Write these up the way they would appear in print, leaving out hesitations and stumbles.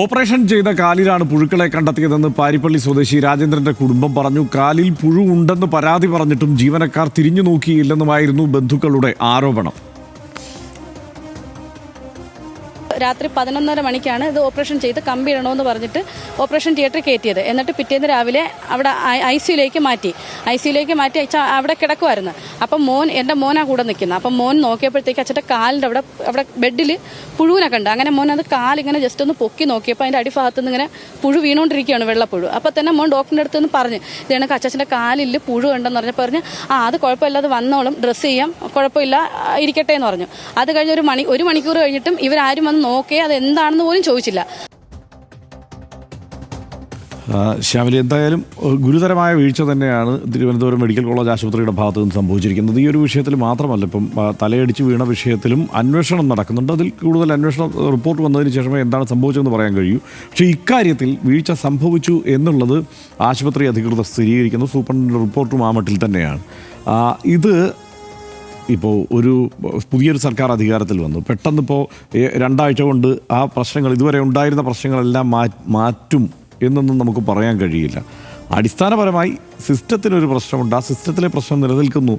Operation ചെയ്ത കാലിലാണ് പുഴുക്കളെ കണ്ടെത്തിയതെന്ന് പാരിപ്പള്ളി സ്വദേശി രാജേന്ദ്രന്റെ കുടുംബം പറഞ്ഞു. കാലിൽ പുഴു ഉണ്ടെന്ന് പരാതി പറഞ്ഞിട്ടും ജീവനക്കാർ തിരിഞ്ഞു നോക്കിയില്ലെന്നുമായിരുന്നു ബന്ധുക്കളുടെ ആരോപണം. രാത്രി 11:30 മണിക്കാണ് ഇത് ഓപ്പറേഷൻ ചെയ്ത് കമ്പി ഇടണമെന്ന് പറഞ്ഞിട്ട് ഓപ്പറേഷൻ തിയേറ്ററിൽ കയറ്റിയത്. എന്നിട്ട് പിറ്റേന്ന് രാവിലെ അവിടെ ഐസിയുലേക്ക് മാറ്റി അവിടെ കിടക്കുമായിരുന്നു. അപ്പം എൻ്റെ മോനാണ് കൂടെ നിൽക്കുന്നത്. അപ്പം മോൻ നോക്കിയപ്പോഴത്തേക്ക് അച്ഛൻ്റെ കാലിൻ്റെ അവിടെ ബെഡിൽ പുഴുവിനെ കണ്ട്. അങ്ങനെ മോൻ അത് കാലിങ്ങനെ ജസ്റ്റ് ഒന്ന് പൊക്കി നോക്കിയപ്പോൾ അതിൻ്റെ അടിഭാഗത്ത് നിന്ന് ഇങ്ങനെ പുഴു വീണുകൊണ്ടിരിക്കുകയാണ്, വെള്ളപ്പുഴു. അപ്പോൾ തന്നെ മോൻ ഡോക്ടറിൻ്റെ അടുത്ത് നിന്ന് പറഞ്ഞു, ഇത് കണക്ക് അച്ഛൻ്റെ കാലിൽ പുഴു ഉണ്ടെന്ന് പറഞ്ഞ് അത് കുഴപ്പമില്ല, അത് വന്നോളും, ഡ്രസ്സ് ചെയ്യാം, കുഴപ്പമില്ല, ഇരിക്കട്ടെ എന്ന് പറഞ്ഞു. അത് കഴിഞ്ഞ് ഒരു മണിക്കൂർ കഴിഞ്ഞിട്ടും ഇവരാരും വന്ന് നോക്കി അത് എന്താണെന്ന് പോലും ചോദിച്ചില്ല. ശ്യാമിലി, എന്തായാലും ഗുരുതരമായ വീഴ്ച തന്നെയാണ് തിരുവനന്തപുരം മെഡിക്കൽ കോളേജ് ആശുപത്രിയുടെ ഭാഗത്ത് നിന്ന് സംഭവിച്ചിരിക്കുന്നത്. ഈ ഒരു വിഷയത്തിൽ മാത്രമല്ല, ഇപ്പം തലയടിച്ച് വീണ വിഷയത്തിലും അന്വേഷണം നടക്കുന്നുണ്ട്. അതിൽ കൂടുതൽ അന്വേഷണ റിപ്പോർട്ട് വന്നതിന് ശേഷമേ എന്താണ് സംഭവിച്ചതെന്ന് പറയാൻ കഴിയൂ. പക്ഷേ ഇക്കാര്യത്തിൽ വീഴ്ച സംഭവിച്ചു എന്നുള്ളത് ആശുപത്രി അധികൃതർ സ്ഥിരീകരിക്കുന്നു. സൂപ്രണ്ടിൻ്റെ റിപ്പോർട്ടും ആ മട്ടിൽ തന്നെയാണ്. ഇത് ഇപ്പോൾ പുതിയൊരു സർക്കാർ അധികാരത്തിൽ വന്നു. പെട്ടെന്നിപ്പോൾ 2 ആഴ്ച കൊണ്ട് ആ പ്രശ്നങ്ങൾ, ഇതുവരെ ഉണ്ടായിരുന്ന പ്രശ്നങ്ങളെല്ലാം മാറ്റും എന്നൊന്നും നമുക്ക് പറയാൻ കഴിയില്ല. അടിസ്ഥാനപരമായി സിസ്റ്റത്തിനൊരു പ്രശ്നമുണ്ട്, ആ സിസ്റ്റത്തിലെ പ്രശ്നം നിലനിൽക്കുന്നു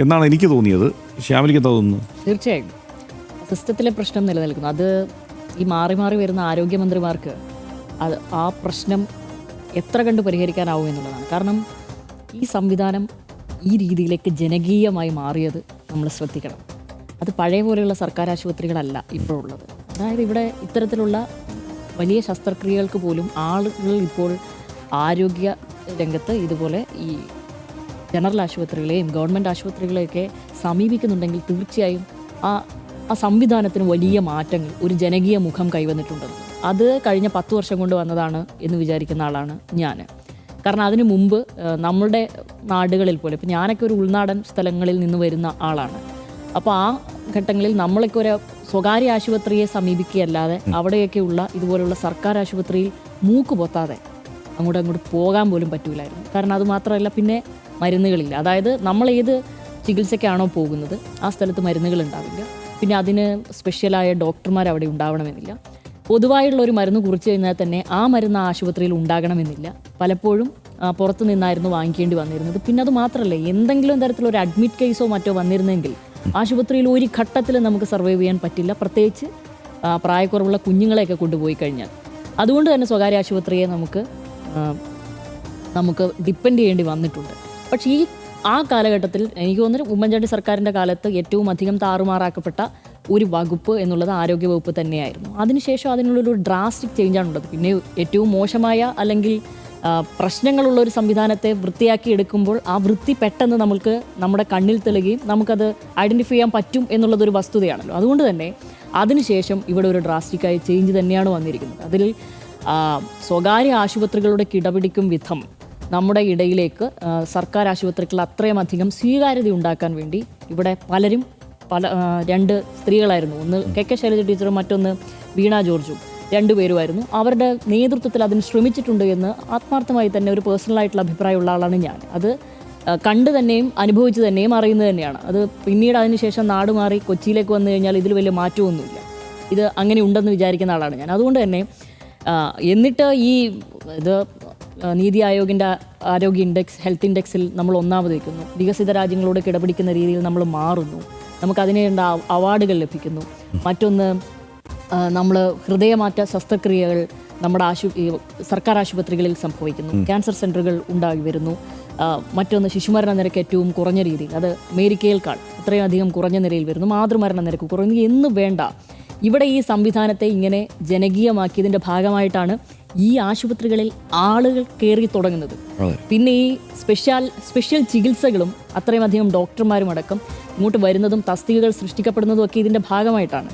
എന്നാണ് എനിക്ക് തോന്നിയത്. ശ്യാമിലിക്ക് തോന്നുന്നു? തീർച്ചയായും സിസ്റ്റത്തിലെ പ്രശ്നം നിലനിൽക്കുന്നു. അത് ഈ മാറി മാറി വരുന്ന ആരോഗ്യമന്ത്രിമാർക്ക് ആ പ്രശ്നം എത്ര കണ്ട് പരിഹരിക്കാനാവും എന്നുള്ളതാണ്. കാരണം ഈ സംവിധാനം ഈ രീതിയിലേക്ക് ജനകീയമായി മാറിയത് നമ്മൾ ശ്രദ്ധിക്കണം. അത് പഴയ പോലെയുള്ള സർക്കാർ ആശുപത്രികളല്ല ഇപ്പോഴുള്ളത്. അതായത് ഇവിടെ ഇത്തരത്തിലുള്ള വലിയ ശസ്ത്രക്രിയകൾക്ക് പോലും ആളുകൾ ഇപ്പോൾ ആരോഗ്യ രംഗത്ത് ഇതുപോലെ ഈ ജനറൽ ആശുപത്രികളെയും ഗവൺമെൻറ് ആശുപത്രികളെയൊക്കെ സമീപിക്കുന്നുണ്ടെങ്കിൽ തീർച്ചയായും ആ സംവിധാനത്തിന് വലിയ മാറ്റങ്ങൾ, ഒരു ജനകീയ മുഖം കൈവന്നിട്ടുണ്ടെന്ന്. അത് കഴിഞ്ഞ 10 വർഷം കൊണ്ട് വന്നതാണ് എന്ന് വിചാരിക്കുന്ന ആളാണ് ഞാൻ. കാരണം അതിനു മുമ്പ് നമ്മളുടെ നാടുകളിൽ പോലെ, ഇപ്പം ഞാനൊക്കെ ഒരു ഉൾനാടൻ സ്ഥലങ്ങളിൽ നിന്ന് വരുന്ന ആളാണ്. അപ്പോൾ ആ ഘട്ടങ്ങളിൽ നമ്മളൊക്കെ ഒരു സ്വകാര്യ ആശുപത്രിയെ സമീപിക്കുകയല്ലാതെ അവിടെയൊക്കെയുള്ള ഇതുപോലുള്ള സർക്കാർ ആശുപത്രിയിൽ മൂക്ക് പൊത്താതെ അങ്ങോട്ട് പോകാൻ പോലും പറ്റൂലായിരുന്നു. കാരണം അതുമാത്രമല്ല, പിന്നെ മരുന്നുകളില്ല. അതായത് നമ്മൾ ഏത് ചികിത്സയ്ക്കാണോ പോകുന്നത് ആ സ്ഥലത്ത് മരുന്നുകൾ ഉണ്ടാവില്ല. പിന്നെ അതിന് സ്പെഷ്യലായ ഡോക്ടർമാർ അവിടെ ഉണ്ടാവണമെന്നില്ല. പൊതുവായുള്ള ഒരു മരുന്ന് കുറിച്ച് കഴിഞ്ഞാൽ തന്നെ ആ മരുന്ന് ആശുപത്രിയിൽ ഉണ്ടാകണമെന്നില്ല. പലപ്പോഴും പുറത്തു നിന്നായിരുന്നു വാങ്ങിക്കേണ്ടി വന്നിരുന്നത്. പിന്നെ അത് മാത്രമല്ല, എന്തെങ്കിലും തരത്തിലൊരു അഡ്മിറ്റ് കേസോ മറ്റോ വന്നിരുന്നെങ്കിൽ ആശുപത്രിയിൽ ഒരു ഘട്ടത്തിൽ നമുക്ക് സർവൈവ് ചെയ്യാൻ പറ്റില്ല, പ്രത്യേകിച്ച് പ്രായക്കുറവുള്ള കുഞ്ഞുങ്ങളെയൊക്കെ കൊണ്ടുപോയി കഴിഞ്ഞാൽ. അതുകൊണ്ട് തന്നെ സ്വകാര്യ ആശുപത്രിയെ നമുക്ക് ഡിപ്പെൻഡ് ചെയ്യേണ്ടി വന്നിട്ടുണ്ട്. പക്ഷേ ആ കാലഘട്ടത്തിൽ എനിക്ക് തോന്നുന്നു ഉമ്മൻചാണ്ടി സർക്കാരിൻ്റെ കാലത്ത് ഏറ്റവും അധികം താറുമാറാക്കപ്പെട്ട ഒരു വകുപ്പ് എന്നുള്ളത് ആരോഗ്യവകുപ്പ് തന്നെയായിരുന്നു. അതിനുശേഷം അതിനുള്ളൊരു ഡ്രാസ്റ്റിക് ചേഞ്ചാണുള്ളത്. പിന്നെ ഏറ്റവും മോശമായ അല്ലെങ്കിൽ പ്രശ്നങ്ങളുള്ള ഒരു സംവിധാനത്തെ വൃത്തിയാക്കി എടുക്കുമ്പോൾ ആ വൃത്തി പെട്ടെന്ന് നമ്മുടെ കണ്ണിൽ തെളിയുകയും നമുക്കത് ഐഡൻറ്റിഫൈ ചെയ്യാൻ പറ്റും എന്നുള്ളതൊരു വസ്തുതയാണല്ലോ. അതുകൊണ്ട് തന്നെ അതിനുശേഷം ഇവിടെ ഒരു ഡ്രാസ്റ്റിക്കായ ചേഞ്ച് തന്നെയാണ് വന്നിരിക്കുന്നത്. അതിൽ സ്വകാര്യ ആശുപത്രികളുടെ കിടപിടിക്കും വിധം നമ്മുടെ ഇടയിലേക്ക് സർക്കാർ ആശുപത്രികൾ അത്രയും അധികം സ്വീകാര്യത ഉണ്ടാക്കാൻ വേണ്ടി ഇവിടെ പലരും 2 സ്ത്രീകളായിരുന്നു. ഒന്ന് കെ ശൈലജ ടീച്ചറും മറ്റൊന്ന് വീണ ജോർജും, 2 പേരുമായിരുന്നു. അവരുടെ നേതൃത്വത്തിൽ അതിന് ശ്രമിച്ചിട്ടുണ്ട് എന്ന് ആത്മാർത്ഥമായി തന്നെ ഒരു പേഴ്സണലായിട്ടുള്ള അഭിപ്രായമുള്ള ആളാണ് ഞാൻ. അത് കണ്ടു തന്നെയും അനുഭവിച്ച് തന്നെയും അറിയുന്നത് തന്നെയാണ്. അത് പിന്നീട് അതിനുശേഷം നാട് മാറി കൊച്ചിയിലേക്ക് വന്നു കഴിഞ്ഞാൽ ഇതിൽ വലിയ മാറ്റമൊന്നുമില്ല. ഇത് അങ്ങനെ ഉണ്ടെന്ന് വിചാരിക്കുന്ന ആളാണ് ഞാൻ. അതുകൊണ്ട് തന്നെ എന്നിട്ട് ഇത് നീതി ആയോഗിൻ്റെ ആരോഗ്യ ഇൻഡെക്സ്, ഹെൽത്ത് ഇൻഡെക്സിൽ നമ്മൾ 1ാമത് വയ്ക്കുന്നു. വികസിത രാജ്യങ്ങളോട് കിടപിടിക്കുന്ന രീതിയിൽ നമ്മൾ മാറുന്നു. നമുക്കതിനുള്ള അവാർഡുകൾ ലഭിക്കുന്നു. മറ്റൊന്ന്, നമ്മൾ ഹൃദയമാറ്റ ശസ്ത്രക്രിയകൾ നമ്മുടെ സർക്കാർ ആശുപത്രികളിൽ സംഭവിക്കുന്നു. ക്യാൻസർ സെൻ്ററുകൾ ഉണ്ടായി വരുന്നു. മറ്റൊന്ന്, ശിശുമരണ നിരക്ക് ഏറ്റവും കുറഞ്ഞ രീതിയിൽ, അത് അമേരിക്കയിൽക്കാൾ അത്രയും അധികം കുറഞ്ഞ നിലയിൽ വരുന്നു. മാതൃമരണ നിരക്ക് കുറഞ്ഞു എന്ന് വേണ്ട, ഇവിടെ ഈ സംവിധാനത്തെ ഇങ്ങനെ ജനകീയമാക്കിയതിൻ്റെ ഭാഗമായിട്ടാണ് ഈ ആശുപത്രികളിൽ ആളുകൾ കയറി തുടങ്ങുന്നത്. പിന്നെ ഈ സ്പെഷ്യൽ ചികിത്സകളും അത്രയും അധികം ഡോക്ടർമാരും അടക്കം ഇങ്ങോട്ട് വരുന്നതും തസ്തികകൾ സൃഷ്ടിക്കപ്പെടുന്നതും ഒക്കെ ഇതിൻ്റെ ഭാഗമായിട്ടാണ്.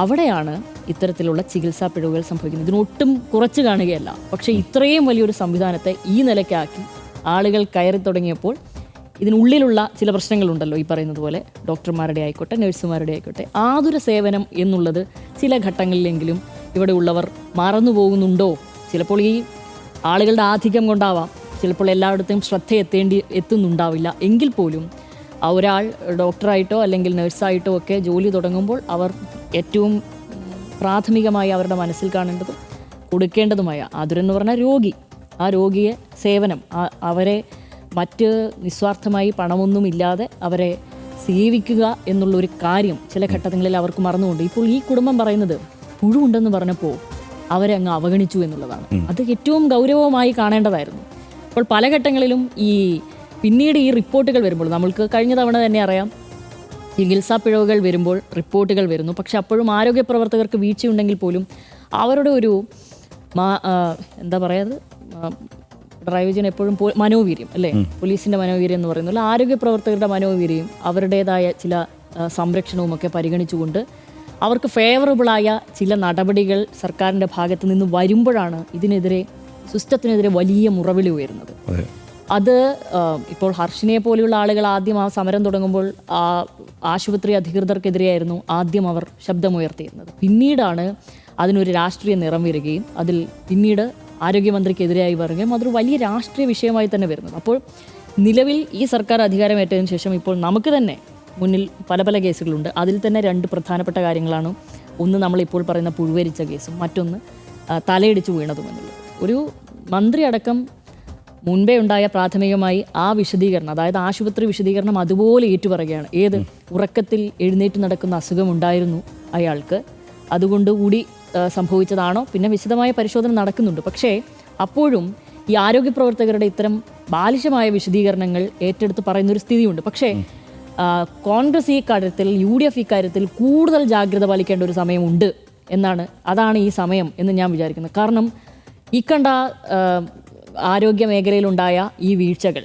അവിടെയാണ് ഇത്തരത്തിലുള്ള ചികിത്സാ പിഴവുകൾ സംഭവിക്കുന്നത്. ഇതിനൊട്ടും കുറച്ച് കാണുകയല്ല. പക്ഷേ ഇത്രയും വലിയൊരു സംവിധാനത്തെ ഈ നിലയ്ക്കാക്കി ആളുകൾ കയറി തുടങ്ങിയപ്പോൾ ഇതിനുള്ളിലുള്ള ചില പ്രശ്നങ്ങളുണ്ടല്ലോ, ഈ പറയുന്നത് പോലെ ഡോക്ടർമാരുടെ ആയിക്കോട്ടെ, നഴ്സുമാരുടെ ആയിക്കോട്ടെ, ആതുര സേവനം എന്നുള്ളത് ചില ഘട്ടങ്ങളിലെങ്കിലും ഇവിടെ ഉള്ളവർ മറന്നു പോകുന്നുണ്ടോ? ചിലപ്പോൾ ഈ ആളുകളുടെ ആധിക്യം കൊണ്ടാവാം, ചിലപ്പോൾ എല്ലായിടത്തും ശ്രദ്ധ എത്തുന്നുണ്ടാവില്ല. എങ്കിൽ പോലും ഒരാൾ ഡോക്ടറായിട്ടോ അല്ലെങ്കിൽ നഴ്സായിട്ടോ ഒക്കെ ജോലി തുടങ്ങുമ്പോൾ അവർ ഏറ്റവും പ്രാഥമികമായി അവരുടെ മനസ്സിൽ കാണേണ്ടത് കൊടുക്കേണ്ടതുമായ ആതുരൻ എന്ന് പറഞ്ഞാൽ രോഗി, ആ രോഗിയെ സേവനം, അവരെ മറ്റ് നിസ്വാർത്ഥമായി പണമൊന്നുമില്ലാതെ അവരെ സേവിക്കുക എന്നുള്ളൊരു കാര്യം ചില ഘട്ടങ്ങളിൽ അവർക്ക് മറന്നുകൊണ്ട് ഇപ്പോൾ ഈ കുടുംബം പറയുന്നത് പുഴുണ്ടെന്ന് പറഞ്ഞപ്പോൾ അവരെ അങ്ങ് അവഗണിച്ചു എന്നുള്ളതാണ്. അത് ഏറ്റവും ഗൗരവമായി കാണേണ്ടതായിരുന്നു. അപ്പോൾ പല ഘട്ടങ്ങളിലും പിന്നീട് ഈ റിപ്പോർട്ടുകൾ വരുമ്പോൾ, നമ്മൾക്ക് കഴിഞ്ഞ തവണ തന്നെ അറിയാം, ചികിത്സാ പിഴവുകൾ വരുമ്പോൾ റിപ്പോർട്ടുകൾ വരുന്നു. പക്ഷെ അപ്പോഴും ആരോഗ്യ പ്രവർത്തകർക്ക് വീഴ്ചയുണ്ടെങ്കിൽ പോലും അവരുടെ ഒരു എന്താ പറയുക, ഡ്രൈവ് ചെയ്യാൻ എപ്പോഴും മനോവീര്യം അല്ലേ, പോലീസിൻ്റെ മനോവീര്യം എന്ന് പറയുന്നത് ആരോഗ്യ പ്രവർത്തകരുടെ മനോവീര്യം, അവരുടേതായ ചില സംരക്ഷണവും ഒക്കെ പരിഗണിച്ചുകൊണ്ട് അവർക്ക് ഫേവറബിളായ ചില നടപടികൾ സർക്കാരിൻ്റെ ഭാഗത്ത് നിന്ന് വരുമ്പോഴാണ് ഇതിനെതിരെ, സിസ്റ്റത്തിനെതിരെ വലിയ മുറവിളി ഉയരുന്നത്. അത് ഇപ്പോൾ ഹർഷിനെ പോലെയുള്ള ആളുകൾ ആദ്യം ആ സമരം തുടങ്ങുമ്പോൾ ആശുപത്രി അധികൃതർക്കെതിരെയായിരുന്നു ആദ്യം അവർ ശബ്ദമുയർത്തിയിരുന്നത്. പിന്നീടാണ് അതിനൊരു രാഷ്ട്രീയ നിറം വരികയും അതിൽ പിന്നീട് ആരോഗ്യമന്ത്രിക്കെതിരായി വരികയും അതൊരു വലിയ രാഷ്ട്രീയ വിഷയമായി തന്നെ വരുന്നത്. അപ്പോൾ നിലവിൽ ഈ സർക്കാർ അധികാരമേറ്റതിന് ശേഷം ഇപ്പോൾ നമുക്ക് തന്നെ മുന്നിൽ പല പല കേസുകളുണ്ട്. അതിൽ തന്നെ 2 പ്രധാനപ്പെട്ട കാര്യങ്ങളാണ്. ഒന്ന് നമ്മളിപ്പോൾ പറയുന്ന പുഴുവരിച്ച കേസും, മറ്റൊന്ന് തലയിടിച്ച് വീണതും എന്നുള്ളത്. ഒരു മന്ത്രി അടക്കം മുൻപേ ഉണ്ടായ പ്രാഥമികമായി ആ വിശദീകരണം, അതായത് ആശുപത്രി വിശദീകരണം അതുപോലെ ഏറ്റുപറയുകയാണ്. ഏത് ഉറക്കത്തിൽ എഴുന്നേറ്റ് നടക്കുന്ന അസുഖമുണ്ടായിരുന്നു അയാൾക്ക്, അതുകൊണ്ട് കൂടി സംഭവിച്ചതാണോ, പിന്നെ വിശദമായ പരിശോധന നടക്കുന്നുണ്ട്. പക്ഷേ അപ്പോഴും ഈ ആരോഗ്യ പ്രവർത്തകരുടെ ഇത്തരം ബാലിശമായ വിശദീകരണങ്ങൾ ഏറ്റെടുത്ത് പറയുന്നൊരു സ്ഥിതിയുണ്ട്. പക്ഷേ കോൺഗ്രസ് ഈ കാര്യത്തിൽ, UDF ഈ കാര്യത്തിൽ കൂടുതൽ ജാഗ്രത പാലിക്കേണ്ട ഒരു സമയമുണ്ട് അതാണ് ഈ സമയം എന്ന് ഞാൻ വിചാരിക്കുന്നത്. കാരണം ഈ കണ്ട ആരോഗ്യ മേഖലയിലുണ്ടായ ഈ വീഴ്ചകൾ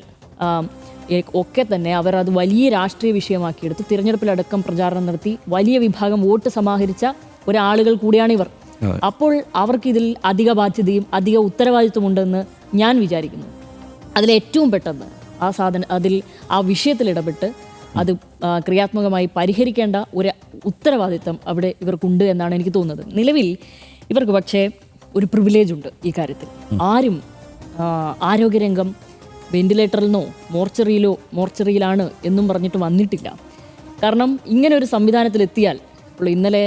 ഒക്കെ തന്നെ അവർ അത് വലിയ രാഷ്ട്രീയ വിഷയമാക്കിയെടുത്ത് തിരഞ്ഞെടുപ്പിലടക്കം പ്രചാരണം നടത്തി വലിയ വിഭാഗം വോട്ട് സമാഹരിച്ച ഒരാളുകൾ കൂടിയാണ് ഇവർ. അപ്പോൾ അവർക്കിതിൽ അധിക ബാധ്യതയും അധിക ഉത്തരവാദിത്വമുണ്ടെന്ന് ഞാൻ വിചാരിക്കുന്നു. അതിലേറ്റവും പെട്ടെന്ന് അതിൽ ആ വിഷയത്തിൽ ഇടപെട്ട് അത് ക്രിയാത്മകമായി പരിഹരിക്കേണ്ട ഒരു ഉത്തരവാദിത്തം അവിടെ ഇവർക്കുണ്ട് എന്നാണ് എനിക്ക് തോന്നുന്നത്. നിലവിൽ ഇവർക്ക് പക്ഷേ ഒരു പ്രിവിലേജ് ഉണ്ട് ഈ കാര്യത്തിൽ. ആരും ആരോഗ്യരംഗം വെന്റിലേറ്ററിൽ മോർച്ചറിയിലാണ് എന്നും പറഞ്ഞിട്ട് വന്നിട്ടില്ല. കാരണം ഇങ്ങനെ ഒരു സംവിധാനത്തിലെത്തിയാൽ, ഇപ്പോൾ ഇന്നലെ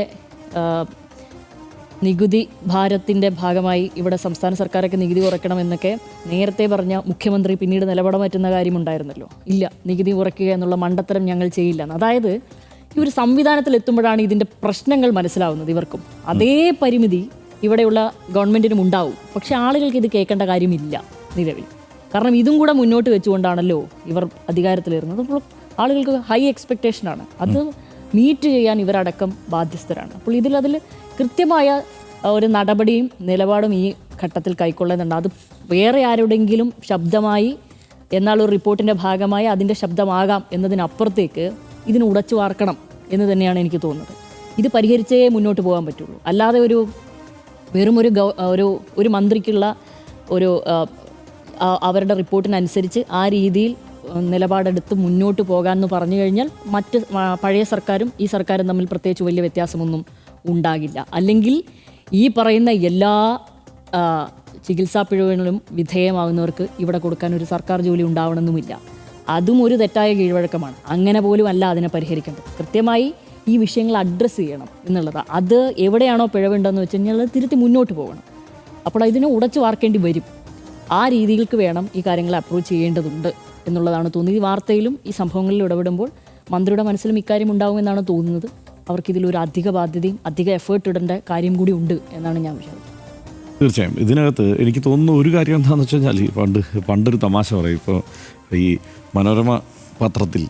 നികുതി ഭാരത്തിൻ്റെ ഭാഗമായി ഇവിടെ സംസ്ഥാന സർക്കാരൊക്കെ നികുതി കുറയ്ക്കണം എന്നൊക്കെ നേരത്തെ പറഞ്ഞ മുഖ്യമന്ത്രി പിന്നീട് നിലപാട് മാറ്റുന്ന കാര്യമുണ്ടായിരുന്നല്ലോ. ഇല്ല, നികുതി കുറയ്ക്കുക എന്നുള്ള മണ്ടത്തരം ഞങ്ങൾ ചെയ്യില്ല. അതായത് ഈ ഒരു സംവിധാനത്തിലെത്തുമ്പോഴാണ് ഇതിൻ്റെ പ്രശ്നങ്ങൾ മനസ്സിലാവുന്നത്. ഇവർക്കും അതേ പരിമിതി ഇവിടെയുള്ള ഗവൺമെൻറ്റിനും ഉണ്ടാവും. പക്ഷേ ആളുകൾക്ക് ഇത് കേൾക്കേണ്ട കാര്യമില്ല നിലവിൽ. കാരണം ഇതും കൂടെ മുന്നോട്ട് വെച്ചുകൊണ്ടാണല്ലോ ഇവർ അധികാരത്തിലിരുന്നത്. അപ്പോൾ ആളുകൾക്ക് ഹൈ എക്സ്പെക്റ്റേഷനാണ്. അത് മീറ്റ് ചെയ്യാൻ ഇവരടക്കം ബാധ്യസ്ഥരാണ്. അപ്പോൾ അതിൽ കൃത്യമായ ഒരു നടപടിയും നിലപാടും ഈ ഘട്ടത്തിൽ കൈക്കൊള്ളുന്നുണ്ട്. അത് വേറെ ആരുടെങ്കിലും ശബ്ദമായി എന്നാലൊരു റിപ്പോർട്ടിൻ്റെ ഭാഗമായി അതിൻ്റെ ശബ്ദമാകാം എന്നതിനപ്പുറത്തേക്ക് ഇതിന് ഉടച്ചു വാർക്കണം എന്ന് തന്നെയാണ് എനിക്ക് തോന്നുന്നത്. ഇത് പരിഹരിച്ചേ മുന്നോട്ട് പോകാൻ പറ്റുള്ളൂ. അല്ലാതെ വെറും ഒരു മന്ത്രിക്കുള്ള ഒരു അവരുടെ റിപ്പോർട്ടിനനുസരിച്ച് ആ രീതിയിൽ നിലപാടെടുത്ത് മുന്നോട്ട് പോകാമെന്ന് പറഞ്ഞു കഴിഞ്ഞാൽ മറ്റ് പഴയ സർക്കാരും ഈ സർക്കാരും തമ്മിൽ പ്രത്യേകിച്ച് വലിയ വ്യത്യാസമൊന്നും ഉണ്ടാകില്ല. അല്ലെങ്കിൽ ഈ പറയുന്ന എല്ലാ ചികിത്സാ പിഴവുകളിലും വിധേയമാകുന്നവർക്ക് ഇവിടെ കൊടുക്കാൻ ഒരു സർക്കാർ ജോലി ഉണ്ടാവണമെന്നുമില്ല. അതും ഒരു തെറ്റായ കീഴ്വഴക്കമാണ്. അങ്ങനെ പോലും അല്ല അതിനെ പരിഹരിക്കേണ്ടത്. കൃത്യമായി ഈ വിഷയങ്ങൾ അഡ്രസ്സ് ചെയ്യണം എന്നുള്ളതാണ്. അത് എവിടെയാണോ പിഴവുണ്ടെന്ന് വെച്ച് കഴിഞ്ഞാൽ അത് തിരുത്തി മുന്നോട്ട് പോകണം. അപ്പോൾ ഇതിനെ ഉടച്ചു വാർക്കേണ്ടി വരും. ആ രീതികൾക്ക് വേണം ഈ കാര്യങ്ങൾ അപ്രോച്ച് ചെയ്യേണ്ടതുണ്ട് എന്നുള്ളതാണ് തോന്നുന്നത്. ഈ വാർത്തയിലും ഈ സംഭവങ്ങളിൽ ഇടപെടുമ്പോൾ മന്ത്രിയുടെ മനസ്സിലും ഇക്കാര്യം ഉണ്ടാകുമെന്നാണ് തോന്നുന്നത്. അവർക്കിതിലൊരു അധിക ബാധ്യതയും അധിക എഫേർട്ട് ഇടേണ്ട കാര്യം കൂടി ഉണ്ട് എന്നാണ് ഞാൻ വിചാരിക്കുന്നത്. തീർച്ചയായും ഇതിനകത്ത് എനിക്ക് തോന്നുന്ന ഒരു കാര്യം എന്താണെന്ന് വെച്ച് കഴിഞ്ഞാൽ പണ്ടൊരു തമാശ പറയും. ഇപ്പോൾ ഈ മനോരമ പത്രത്തിൽ,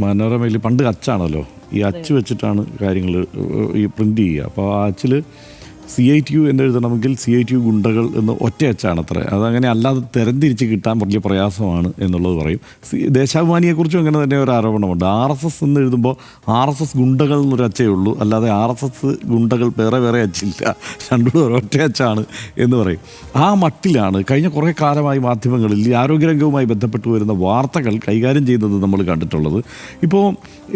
മനോരമയിൽ പണ്ട് അച്ചാണല്ലോ, ഈ അച്ച് വെച്ചിട്ടാണ് കാര്യങ്ങൾ ഈ പ്രിൻ്റ് ചെയ്യുക. അപ്പോൾ ആ അച്ചിൽ CITU എന്നെഴുതണമെങ്കിൽ CITU ഗുണ്ടകൾ എന്ന് ഒറ്റ അച്ചാണ് അത്ര. അതങ്ങനെ അല്ലാതെ തരംതിരിച്ച് കിട്ടാൻ വലിയ പ്രയാസമാണ് എന്നുള്ളത് പറയും. ദേശാഭിമാനിയെക്കുറിച്ചും അങ്ങനെ തന്നെ ഒരു ആരോപണമുണ്ട്. RSS എന്ന് എഴുതുമ്പോൾ RSS ഗുണ്ടകൾ എന്നൊരു അച്ചേ ഉള്ളൂ, അല്ലാതെ RSS ഗുണ്ടകൾ വേറെ അച്ചില്ല, രണ്ടും ഒരൊറ്റ അച്ചാണ് എന്ന് പറയും. ആ മട്ടിലാണ് കഴിഞ്ഞ കുറേ കാലമായി മാധ്യമങ്ങളിൽ ഈ ആരോഗ്യരംഗവുമായി ബന്ധപ്പെട്ട് വരുന്ന വാർത്തകൾ കൈകാര്യം ചെയ്യുന്നത് നമ്മൾ കണ്ടിട്ടുള്ളത്. ഇപ്പോൾ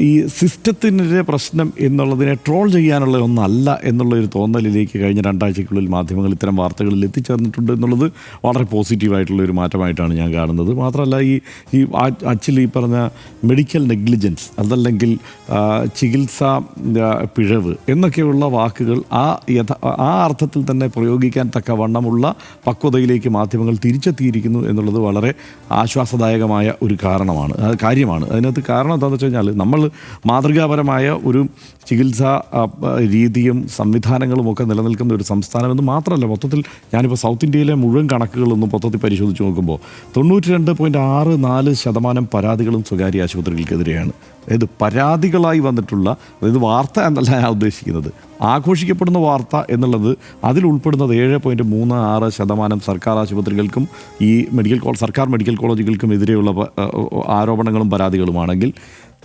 ഈ സിസ്റ്റത്തിൻ്റെ പ്രശ്നം എന്നുള്ളതിനെ ട്രോൾ ചെയ്യാനുള്ള ഒന്നല്ല എന്നുള്ളൊരു തോന്നലിലേക്ക് ശ്രദ്ധയിലേക്ക് കഴിഞ്ഞ 2 ആഴ്ചയ്ക്കുള്ളിൽ മാധ്യമങ്ങൾ ഇത്തരം വാർത്തകളിൽ എത്തിച്ചേർന്നിട്ടുണ്ട് എന്നുള്ളത് വളരെ പോസിറ്റീവായിട്ടുള്ള ഒരു മാറ്റമായിട്ടാണ് ഞാൻ കാണുന്നത്. മാത്രമല്ല ഈ ആക്ച്വലി ഈ പറഞ്ഞ മെഡിക്കൽ നെഗ്ലിജൻസ് അതല്ലെങ്കിൽ ചികിത്സാ പിഴവ് എന്നൊക്കെയുള്ള വാക്കുകൾ ആ അർത്ഥത്തിൽ തന്നെ പ്രയോഗിക്കാൻ തക്കവണ്ണമുള്ള പക്വതയിലേക്ക് മാധ്യമങ്ങൾ തിരിച്ചെത്തിയിരിക്കുന്നു എന്നുള്ളത് വളരെ ആശ്വാസദായകമായ ഒരു കാര്യമാണ്. അതിനകത്ത് കാരണം എന്താണെന്ന് വെച്ച് കഴിഞ്ഞാൽ നമ്മൾ മാതൃകാപരമായ ഒരു ചികിത്സാ രീതിയും സംവിധാനങ്ങളും ഒക്കെ നിലനിൽക്കുന്ന ഒരു സംസ്ഥാനമെന്ന് മാത്രമല്ല, മൊത്തത്തിൽ ഞാനിപ്പോൾ സൗത്ത് ഇന്ത്യയിലെ മുഴുവൻ കണക്കുകളൊന്നും മൊത്തത്തിൽ പരിശോധിച്ച് നോക്കുമ്പോൾ 92.64% പരാതികളും സ്വകാര്യ ആശുപത്രികൾക്കെതിരെയാണ്. അതായത് പരാതികളായി വന്നിട്ടുള്ള, അതായത് വാർത്ത എന്നല്ല ഞാൻ ഉദ്ദേശിക്കുന്നത്, ആഘോഷിക്കപ്പെടുന്ന വാർത്ത എന്നുള്ളത് അതിൽ ഉൾപ്പെടുന്നത് 7.36% സർക്കാർ ആശുപത്രികൾക്കും ഈ സർക്കാർ മെഡിക്കൽ കോളേജുകൾക്കും എതിരെയുള്ള ആരോപണങ്ങളും പരാതികളുമാണെങ്കിൽ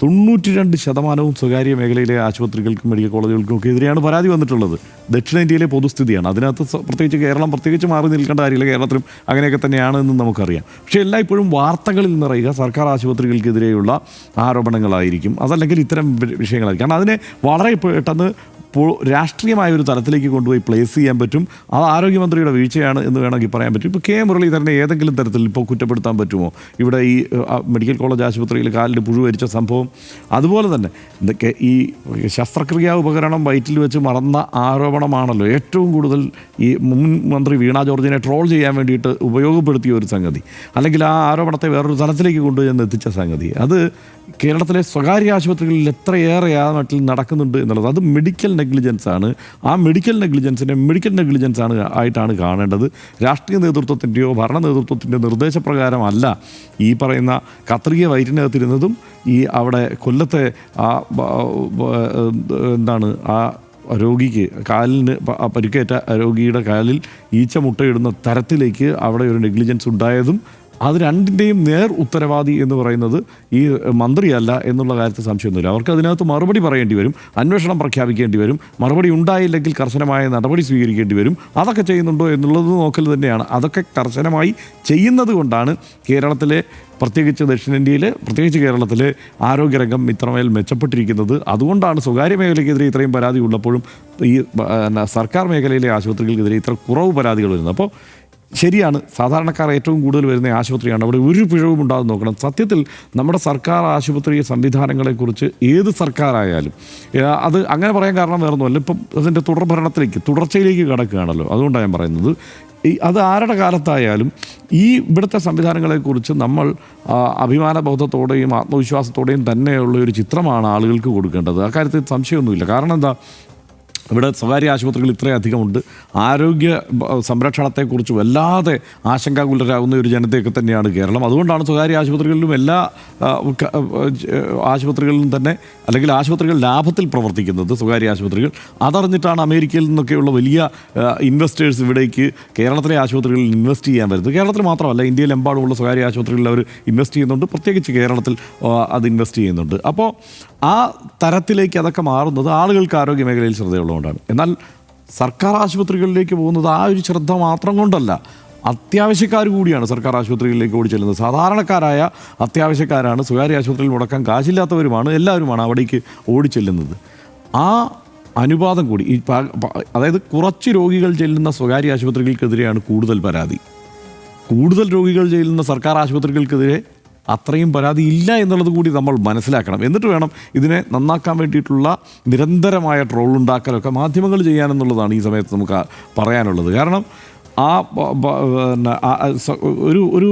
92% സ്വകാര്യ മേഖലയിലെ ആശുപത്രികൾക്കും മെഡിക്കൽ കോളേജുകൾക്കും ഒക്കെ എതിരെയാണ് പരാതി വന്നിട്ടുള്ളത്. ദക്ഷിണേന്ത്യയിലെ പൊതുസ്ഥിതിയാണ്. അതിനകത്ത് പ്രത്യേകിച്ച് പ്രത്യേകിച്ച് മാറി നിൽക്കേണ്ട കാര്യമില്ല, കേരളത്തിലും അങ്ങനെയൊക്കെ തന്നെയാണെന്ന് നമുക്കറിയാം. പക്ഷേ എല്ലായ്പ്പോഴും വാർത്തകളിൽ നിറയുക സർക്കാർ ആശുപത്രികൾക്കെതിരെയുള്ള ആരോപണങ്ങളായിരിക്കും, അതല്ലെങ്കിൽ ഇത്തരം വിഷയങ്ങളായിരിക്കും. കാരണം അതിനെ വളരെ പെട്ടെന്ന് രാഷ്ട്രീയമായ ഒരു തലത്തിലേക്ക് കൊണ്ടുപോയി പ്ലേസ് ചെയ്യാൻ പറ്റും. അത് ആരോഗ്യമന്ത്രിയുടെ വീഴ്ചയാണ് എന്ന് വേണമെങ്കിൽ പറയാൻ പറ്റും. ഇപ്പോൾ മുരളീധരനെ ഏതെങ്കിലും തരത്തിൽ ഇപ്പോൾ കുറ്റപ്പെടുത്താൻ പറ്റുമോ? ഇവിടെ ഈ മെഡിക്കൽ കോളേജ് ആശുപത്രിയിൽ കാലിൽ പുഴുവരിച്ച സംഭവം, അതുപോലെ തന്നെ ഈ ശസ്ത്രക്രിയാ ഉപകരണം വയറ്റിൽ വെച്ച് മറന്ന ആരോപണമാണല്ലോ ഏറ്റവും കൂടുതൽ ഈ മുൻ മന്ത്രി വീണ ജോർജിനെ ട്രോൾ ചെയ്യാൻ വേണ്ടിയിട്ട് ഉപയോഗപ്പെടുത്തിയ ഒരു സംഗതി, അല്ലെങ്കിൽ ആ ആരോപണത്തെ വേറൊരു തലത്തിലേക്ക് കൊണ്ടുചെന്ന് എത്തിച്ച സംഗതി. അത് കേരളത്തിലെ സ്വകാര്യ ആശുപത്രികളിൽ എത്രയേറെ ആ നാട്ടിൽ നടക്കുന്നുണ്ട് എന്നുള്ളത് അത് മെഡിക്കൽ നെഗ്ലിജൻസ് ആണ്. ആ മെഡിക്കൽ നെഗ്ലിജൻസ് ആയിട്ടാണ് കാണേണ്ടത്. രാഷ്ട്രീയ നേതൃത്വത്തിൻ്റെയോ ഭരണ നേതൃത്വത്തിൻ്റെയോ നിർദ്ദേശപ്രകാരമല്ല ഈ പറയുന്ന കത്രിക വയറ്റിനകത്തിരുന്നതും ഈ അവിടെ കൊല്ലത്തെ ആ രോഗിക്ക് കാലിന് പരിക്കേറ്റ രോഗിയുടെ കാലിൽ ഈച്ച മുട്ടയിടുന്ന തരത്തിലേക്ക് അവിടെ ഒരു നെഗ്ലിജൻസ് ഉണ്ടായതും അത് രണ്ടിൻ്റെയും നേർ ഉത്തരവാദി എന്ന് പറയുന്നത് ഈ മന്ത്രിയല്ല എന്നുള്ള കാര്യത്തിൽ സംശയമൊന്നുമില്ല. അവർക്ക് അതിനകത്ത് മറുപടി പറയേണ്ടി വരും, അന്വേഷണം പ്രഖ്യാപിക്കേണ്ടി വരും, മറുപടി ഉണ്ടായില്ലെങ്കിൽ കർശനമായ നടപടി സ്വീകരിക്കേണ്ടി വരും. അതൊക്കെ ചെയ്യുന്നുണ്ടോ എന്നുള്ളത് നോക്കൽ തന്നെയാണ്. അതൊക്കെ കർശനമായി ചെയ്യുന്നത് കൊണ്ടാണ് കേരളത്തിലെ, പ്രത്യേകിച്ച് ദക്ഷിണേന്ത്യയിൽ, പ്രത്യേകിച്ച് കേരളത്തിലെ ആരോഗ്യരംഗം ഇത്രമേൽ മെച്ചപ്പെട്ടിരിക്കുന്നത്. അതുകൊണ്ടാണ് സ്വകാര്യ മേഖലയ്ക്കെതിരെ ഇത്രയും പരാതി ഉള്ളപ്പോഴും ഈ സർക്കാർ മേഖലയിലെ ആശുപത്രികൾക്കെതിരെ ഇത്ര കുറവ് പരാതികൾ വരുന്നത്. അപ്പോൾ ശരിയാണ്, സാധാരണക്കാർ ഏറ്റവും കൂടുതൽ വരുന്ന ആശുപത്രിയാണ്, അവിടെ ഒരു പിഴവും ഉണ്ടാകും നോക്കണം. സത്യത്തിൽ നമ്മുടെ സർക്കാർ ആശുപത്രി സംവിധാനങ്ങളെക്കുറിച്ച് ഏത് സർക്കാരായാലും അത് അങ്ങനെ പറയാൻ കാരണം വേറൊന്നുമല്ല, ഇപ്പം അതിൻ്റെ തുടർച്ചയിലേക്ക് കടക്കുകയാണല്ലോ. അതുകൊണ്ടാണ് ഞാൻ പറയുന്നത്, അത് ആരുടെ കാലത്തായാലും ഇവിടുത്തെ സംവിധാനങ്ങളെക്കുറിച്ച് നമ്മൾ അഭിമാനബോധത്തോടെയും ആത്മവിശ്വാസത്തോടെയും തന്നെയുള്ള ഒരു ചിത്രമാണ് ആളുകൾക്ക് കൊടുക്കേണ്ടത്. അക്കാര്യത്തിൽ സംശയമൊന്നുമില്ല. കാരണം എന്താ, ഇവിടെ സ്വകാര്യ ആശുപത്രികൾ ഇത്രയധികമുണ്ട്. ആരോഗ്യ സംരക്ഷണത്തെക്കുറിച്ച് വല്ലാതെ ആശങ്കാകുലരാകുന്ന ഒരു ജനതയൊക്കെ തന്നെയാണ് കേരളം. അതുകൊണ്ടാണ് സ്വകാര്യ ആശുപത്രികളിലും എല്ലാ ആശുപത്രികളിലും തന്നെ, അല്ലെങ്കിൽ ആശുപത്രികൾ ലാഭത്തിൽ പ്രവർത്തിക്കുന്നത് സ്വകാര്യ ആശുപത്രികൾ. അതറിഞ്ഞിട്ടാണ് അമേരിക്കയിൽ നിന്നൊക്കെയുള്ള വലിയ ഇൻവെസ്റ്റേഴ്സ് ഇവിടേക്ക് കേരളത്തിലെ ആശുപത്രികളിൽ ഇൻവെസ്റ്റ് ചെയ്യാൻ വരുന്നത്. കേരളത്തിൽ മാത്രമല്ല, ഇന്ത്യയിലെമ്പാടുമുള്ള സ്വകാര്യ ആശുപത്രികളിൽ അവർ ഇൻവെസ്റ്റ് ചെയ്യുന്നുണ്ട്, പ്രത്യേകിച്ച് കേരളത്തിൽ അത് ഇൻവെസ്റ്റ് ചെയ്യുന്നുണ്ട്. അപ്പോൾ ആ തരത്തിലേക്ക് അതൊക്കെ മാറുന്നത് ആളുകൾക്ക് ആരോഗ്യ മേഖലയിൽ ശ്രദ്ധയുള്ളതുകൊണ്ടാണ്. എന്നാൽ സർക്കാർ ആശുപത്രികളിലേക്ക് പോകുന്നത് ആ ഒരു ശ്രദ്ധ മാത്രം കൊണ്ടല്ല, അത്യാവശ്യക്കാർ കൂടിയാണ് സർക്കാർ ആശുപത്രികളിലേക്ക് ഓടി ചെല്ലുന്നത്. സാധാരണക്കാരായ അത്യാവശ്യക്കാരാണ്, സ്വകാര്യ ആശുപത്രിയിൽ മുടക്കാൻ കാശില്ലാത്തവരുമാണ്, എല്ലാവരുമാണ് അവിടേക്ക് ഓടി ചെല്ലുന്നത്. ആ അനുപാതം കൂടി അതായത് കുറച്ച് രോഗികൾ ചെല്ലുന്ന സ്വകാര്യ ആശുപത്രികൾക്കെതിരെയാണ് കൂടുതൽ പരാതി. കൂടുതൽ രോഗികൾ ചെല്ലുന്ന സർക്കാർ ആശുപത്രികൾക്കെതിരെ അത്രയും പരാതി ഇല്ല എന്നുള്ളത് കൂടി നമ്മൾ മനസ്സിലാക്കണം. എന്നിട്ട് വേണം ഇതിനെ നന്നാക്കാൻ വേണ്ടിയിട്ടുള്ള നിരന്തരമായ ട്രോളുണ്ടാക്കലൊക്കെ മാധ്യമങ്ങൾ ചെയ്യാനെന്നുള്ളതാണ് ഈ സമയത്ത് നമുക്ക് പറയാനുള്ളത്. കാരണം ഒരു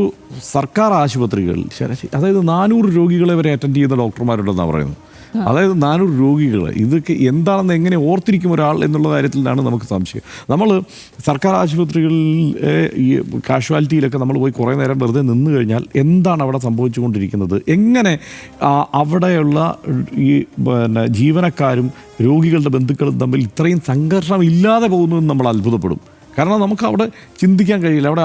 സർക്കാർ ആശുപത്രികളിൽ അതായത് 400 രോഗികളെ വരെ അറ്റൻഡ് ചെയ്യുന്ന ഡോക്ടർമാരുണ്ടെന്നാണ് പറയുന്നത്. അതായത് 400 രോഗികൾ, ഇതൊക്കെ എന്താണെന്ന് എങ്ങനെ ഓർത്തിരിക്കും ഒരാൾ എന്നുള്ള കാര്യത്തിലാണ് നമുക്ക് സംശയം. നമ്മൾ സർക്കാർ ആശുപത്രികളിൽ ഈ കാഷ്വാലിറ്റിയിലൊക്കെ നമ്മൾ പോയി കുറേ നേരം വെറുതെ നിന്ന് കഴിഞ്ഞാൽ എന്താണ് അവിടെ സംഭവിച്ചുകൊണ്ടിരിക്കുന്നത്, എങ്ങനെ അവിടെയുള്ള ഈ ജീവനക്കാരും രോഗികളുടെ ബന്ധുക്കളും തമ്മിൽ ഇത്രയും സംഘർഷം ഇല്ലാതെ പോകുന്നതെന്ന് നമ്മൾ അത്ഭുതപ്പെടും. കാരണം നമുക്ക് അവിടെ ചിന്തിക്കാൻ കഴിയില്ല. അവിടെ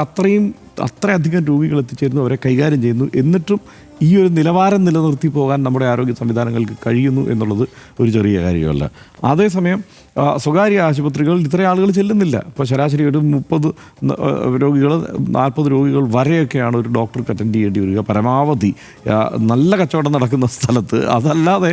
അത്രയധികം രോഗികൾ എത്തിച്ചേരുന്നു, അവരെ കൈകാര്യം ചെയ്യുന്നു, എന്നിട്ടും ഈ ഒരു നിലവാരം നിലനിർത്തി പോകാൻ നമ്മുടെ ആരോഗ്യ സംവിധാനങ്ങൾക്ക് കഴിയുന്നു എന്നുള്ളത് ഒരു ചെറിയ കാര്യമല്ല. അതേസമയം സ്വകാര്യ ആശുപത്രികളിൽ ഇത്രയും ആളുകൾ ചെല്ലുന്നില്ല. ഇപ്പോൾ ശരാശരി ഒരു 30 രോഗികൾ 40 രോഗികൾ വരെയൊക്കെയാണ് ഒരു ഡോക്ടർക്ക് അറ്റൻഡ് ചെയ്യേണ്ടി വരിക. പരമാവധി നല്ല കച്ചവടം നടക്കുന്ന സ്ഥലത്ത് അതല്ലാതെ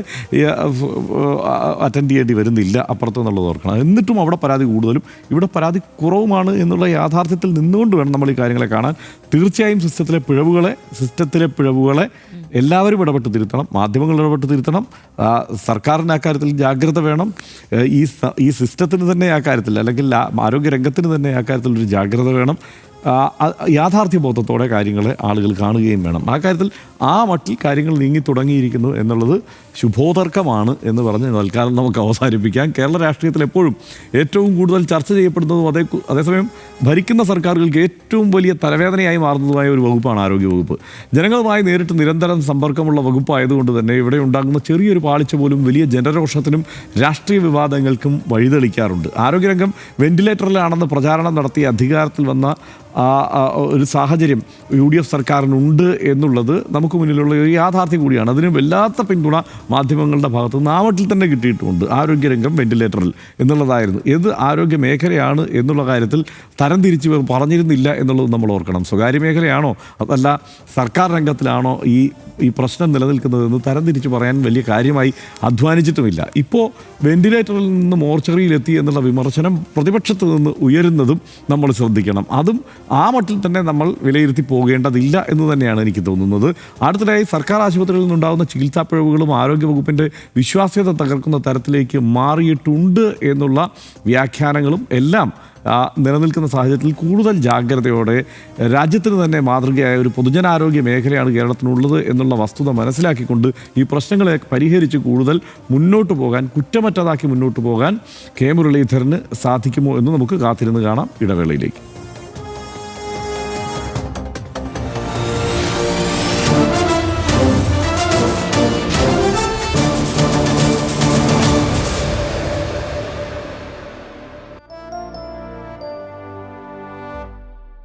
അറ്റൻഡ് ചെയ്യേണ്ടി വരുന്നില്ല അപ്പുറത്ത് എന്നുള്ളത് ഓർക്കണം. എന്നിട്ടും അവിടെ പരാതി കൂടുതലും ഇവിടെ പരാതി കുറവുമാണ് എന്നുള്ള യാഥാർത്ഥ്യത്തിൽ നിന്നുകൊണ്ട് വേണം നമ്മൾ ഈ കാര്യങ്ങളെ കാണാൻ. തീർച്ചയായും സിസ്റ്റത്തിലെ പിഴവുകളെ എല്ലാവരും ഇടപെട്ട് തിരുത്തണം. മാധ്യമങ്ങൾ ഇടപെട്ട് തിരുത്തണം. സർക്കാരിന് അക്കാര്യത്തിൽ ജാഗ്രത വേണം. ഈ സിസ്റ്റത്തിന് തന്നെ ആ കാര്യത്തിൽ, അല്ലെങ്കിൽ ആരോഗ്യരംഗത്തിന് തന്നെ ആ കാര്യത്തിൽ ഒരു ജാഗ്രത വേണം. യാഥാർത്ഥ്യബോധത്തോടെ കാര്യങ്ങളെ ആളുകൾ കാണുകയും വേണം. ആ കാര്യത്തിൽ ആ മട്ടിൽ കാര്യങ്ങൾ നീങ്ങി തുടങ്ങിയിരിക്കുന്നു എന്നുള്ളത് ശുഭോദർക്കമാണ് എന്ന് പറഞ്ഞ് തൽക്കാലം നമുക്ക് അവസാനിപ്പിക്കാം. കേരള രാഷ്ട്രീയത്തിൽ എപ്പോഴും ഏറ്റവും കൂടുതൽ ചർച്ച ചെയ്യപ്പെടുന്നതും അതേസമയം ഭരിക്കുന്ന സർക്കാരുകൾക്ക് ഏറ്റവും വലിയ തലവേദനയായി മാറുന്നതുമായ ഒരു വകുപ്പാണ് ആരോഗ്യവകുപ്പ്. ജനങ്ങളുമായി നേരിട്ട് നിരന്തരം സമ്പർക്കമുള്ള വകുപ്പായതുകൊണ്ട് തന്നെ ഇവിടെ ഉണ്ടാകുന്ന ചെറിയൊരു പാളിച്ച പോലും വലിയ ജനരോഷത്തിനും രാഷ്ട്രീയ വിവാദങ്ങൾക്കും വഴിതെളിക്കാറുണ്ട്. ആരോഗ്യരംഗം വെന്റിലേറ്ററിലാണെന്ന് പ്രചാരണം നടത്തി അധികാരത്തിൽ വന്ന ഒരു സാഹചര്യം UDF സർക്കാരിനുണ്ട് എന്നുള്ളത് നമുക്ക് മുന്നിലുള്ള ഒരു യാഥാർത്ഥ്യം കൂടിയാണ്. അതിന് വല്ലാത്ത പിന്തുണ മാധ്യമങ്ങളുടെ ഭാഗത്ത് നിന്ന് ആ മട്ടിൽ തന്നെ കിട്ടിയിട്ടുമുണ്ട്. ആരോഗ്യരംഗം വെന്റിലേറ്ററിൽ എന്നുള്ളതായിരുന്നു. ഏത് ആരോഗ്യ മേഖലയാണ് എന്നുള്ള കാര്യത്തിൽ തരംതിരിച്ച് പറഞ്ഞിരുന്നില്ല എന്നുള്ളത് നമ്മൾ ഓർക്കണം. സ്വകാര്യ മേഖലയാണോ അതല്ല സർക്കാർ രംഗത്തിലാണോ ഈ പ്രശ്നം നിലനിൽക്കുന്നതെന്ന് തരംതിരിച്ച് പറയാൻ വലിയ കാര്യമായി അധ്വാനിച്ചിട്ടുമില്ല. ഇപ്പോൾ വെന്റിലേറ്ററിൽ നിന്ന് മോർച്ചറിയിലെത്തി എന്നുള്ള വിമർശനം പ്രതിപക്ഷത്ത് നിന്ന് ഉയരുന്നതും നമ്മൾ ശ്രദ്ധിക്കണം. അതും ആ മട്ടിൽ തന്നെ നമ്മൾ വിലയിരുത്തി പോകേണ്ടതില്ല എന്ന് തന്നെയാണ് എനിക്ക് തോന്നുന്നത്. അടുത്തിടെയായി സർക്കാർ ആശുപത്രികളിൽ നിന്നുണ്ടാകുന്ന ചികിത്സാ പിഴവുകളും ആരോഗ്യവകുപ്പിൻ്റെ വിശ്വാസ്യത തകർക്കുന്ന തരത്തിലേക്ക് മാറിയിട്ടുണ്ട് എന്നുള്ള വ്യാഖ്യാനങ്ങളും എല്ലാം നിലനിൽക്കുന്ന സാഹചര്യത്തിൽ കൂടുതൽ ജാഗ്രതയോടെ രാജ്യത്തിന് തന്നെ മാതൃകയായ ഒരു പൊതുജനാരോഗ്യ മേഖലയാണ് കേരളത്തിനുള്ളത് എന്നുള്ള വസ്തുത മനസ്സിലാക്കിക്കൊണ്ട് ഈ പ്രശ്നങ്ങളെ പരിഹരിച്ച് കൂടുതൽ മുന്നോട്ട് പോകാൻ, കുറ്റമറ്റതാക്കി മുന്നോട്ട് പോകാൻ കെ മുരളീധരന് സാധിക്കുമോ എന്ന് നമുക്ക് കാത്തിരുന്ന് കാണാം. ഇടവേളയിലേക്ക്.